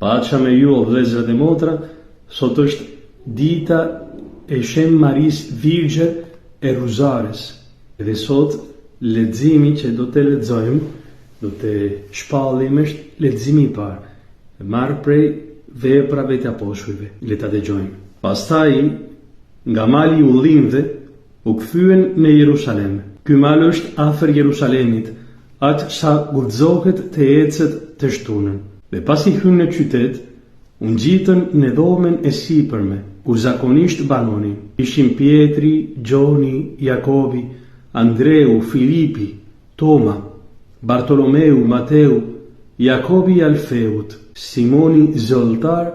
Paça me ju o vëllezër dhe motra, sot është dita e Shem Maris Virgje e Ruzares. Dhe sot leximi që do të lexojmë, do të shpallim është leximi i parë. Marr prej Veprave të Apostujve. Le ta dëgjojmë. Pastaj nga mali i Ullinjve u kthyen në Jerusalem. Ky mal është afër Jerusalemit, atë sa guxohet të ecet të shtunën. Dhe pasi hyn në qytet, u ngjitën në dhomën e sipërme, ku zakonisht banonin. Ishin Pietri, Gjoni, Jakobi, Andreu, Filipi, Toma, Bartolomeu, Mateu, Jakobi i Alfeut, Simoni Zoltar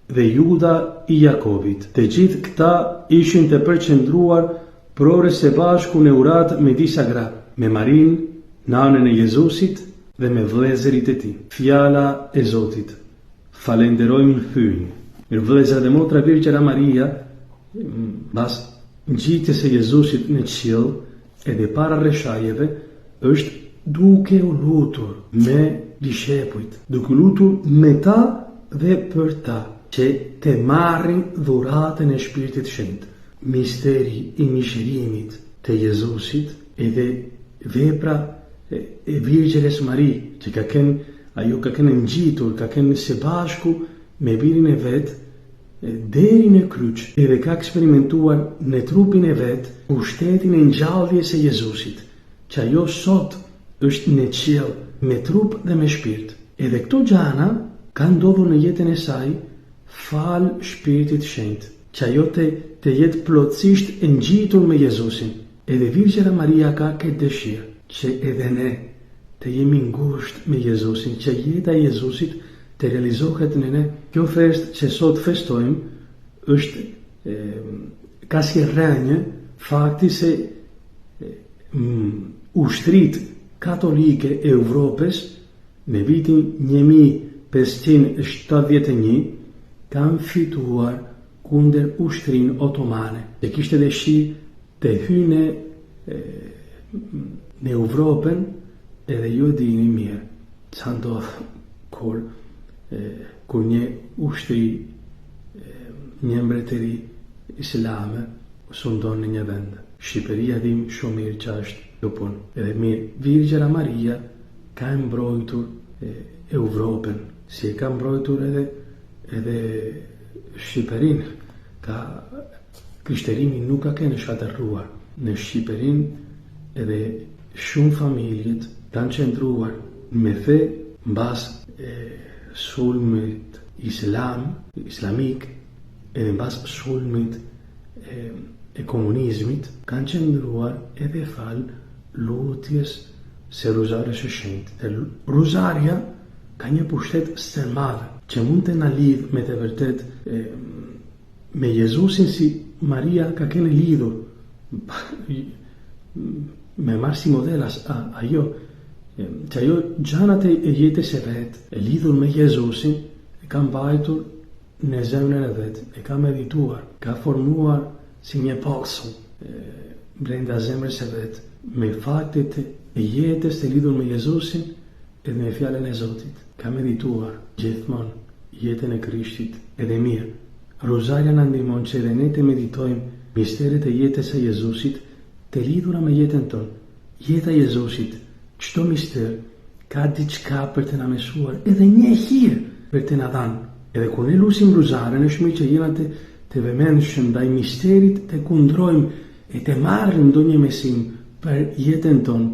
dhe Juda i Jakobit. Të gjithë këta ishin të përqendruar prore së bashku në urat me disa gra, me Marin, nanën e Jezusit dhe me vëllezërit e tij. Fjala e Zotit. Falenderojmë hyn. Mirë vëllezër dhe motra, Virgjera Maria, pas ngjitjes së Jezusit në qiell, edhe para rreshajeve, është duke u lutur me dishepujt, duke u lutur me ta dhe për ta, që të marrin dhuratën e Shpirtit Shenjtë. Misteri i mishërimit të Jezusit edhe vepra e Virgjeres Mari, që ajo ka kënë ngjitur, ka kënë së bashku me birin e vet deri në kryq, edhe ka eksperimentuar në trupin e vet pushtetin e ngjalljes së Jezusit, që ajo sot është në qiell me trup dhe me shpirt. Edhe këto gjana kanë ndodhur në jetën e saj fal Shpirtit Shenjtë, që ajo të jetë plotësisht e ngjitur me Jezusin. Edhe Virgjera Maria ka këtë dëshirë që edhe ne të jemi ngushtë me Jezusin, që jeta e Jezusit të realizohet në ne. Kjo festë që sot festojmë është ka si rrënjë fakti se ushtrit katolike e Evropës në vitin 1571 kanë fituar kundër ushtrin otomane, dhe kishte dëshirë të hyjnë në Evropën, edhe ju e dini mirë ç'a ndodh kur një ushtri, një mbretëri islame sundon në një vend. Shqipëria dim shumë mirë që është kjo punë. Edhe mirë, Virgjera Maria ka mbrojtur Evropën, si e ka mbrojtur edhe Shqipërinë. Krishterimi nuk ka kënë shkatërruar në Shqipërinë, edhe shumë familjet kanë qëndruar me fe mbas sulmit islamik, edhe mbas sulmit e komunizmit, kanë qëndruar edhe fal lutjes së Ruzares së Shenjtë. Ruzaria ka një pushtet së madhe që mund të na lidh me të vërtet me Jezusin, si Maria ka kënë lidhur me marrë si modelas ajo, që ajo gjanat e jetës e vet e lidhur me Jezusin e ka mbajtur në zemrën e vet, e ka medituar, ka formuar si një puzzle brenda zemrës e vet, me faktet e jetës të lidhur me Jezusin edhe me fjalën e Zotit. Ka medituar gjithmonë jetën e Krishtit. Edhe mirë, Rozaria na ndihmon që edhe ne të meditojmë misteret e jetës së Jezusit të lidhura me jetën tonë. Jeta e Jezusit, çdo mister ka diçka për të na mësuar, edhe një hir për të na dhënë. Edhe kur ne lusim Rozaren, është mirë që jena të vëmendshëm ndaj misterit, të kundrojmë e të marrim ndonjë mësim për jetën tonë.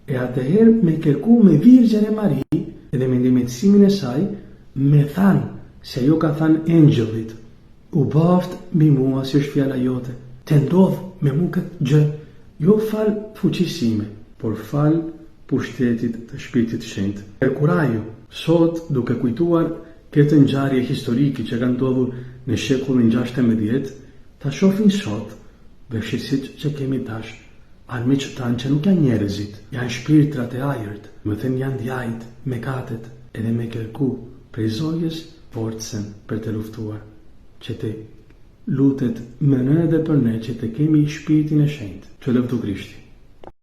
E atëherë me kërku me Virgjën e Mari edhe me ndërmjetësimin e saj, me thanë se ajo ka thënë engjëllit, u baft mbi mua si është fjala jote, të ndodh me mu këtë gjë, jo fal fuqisime, por fal pushtetit të Shpirtit Shenjtë. Kurajo, sot duke kujtuar këtë ngjarje historike që ka ndodhur në shekullin 16, ta shohin sot vështirësitë që kemi tash, armiq tanë që nuk janë njerëzit, janë shpirtrat e ajërt, më thënë janë djajt, mekatet, edhe me kërku prej Zojës forcën për të luftuar, që të lutet më në edhe për ne që të kemi Shpirtin e Shenjtë, që lëvdu Krishti.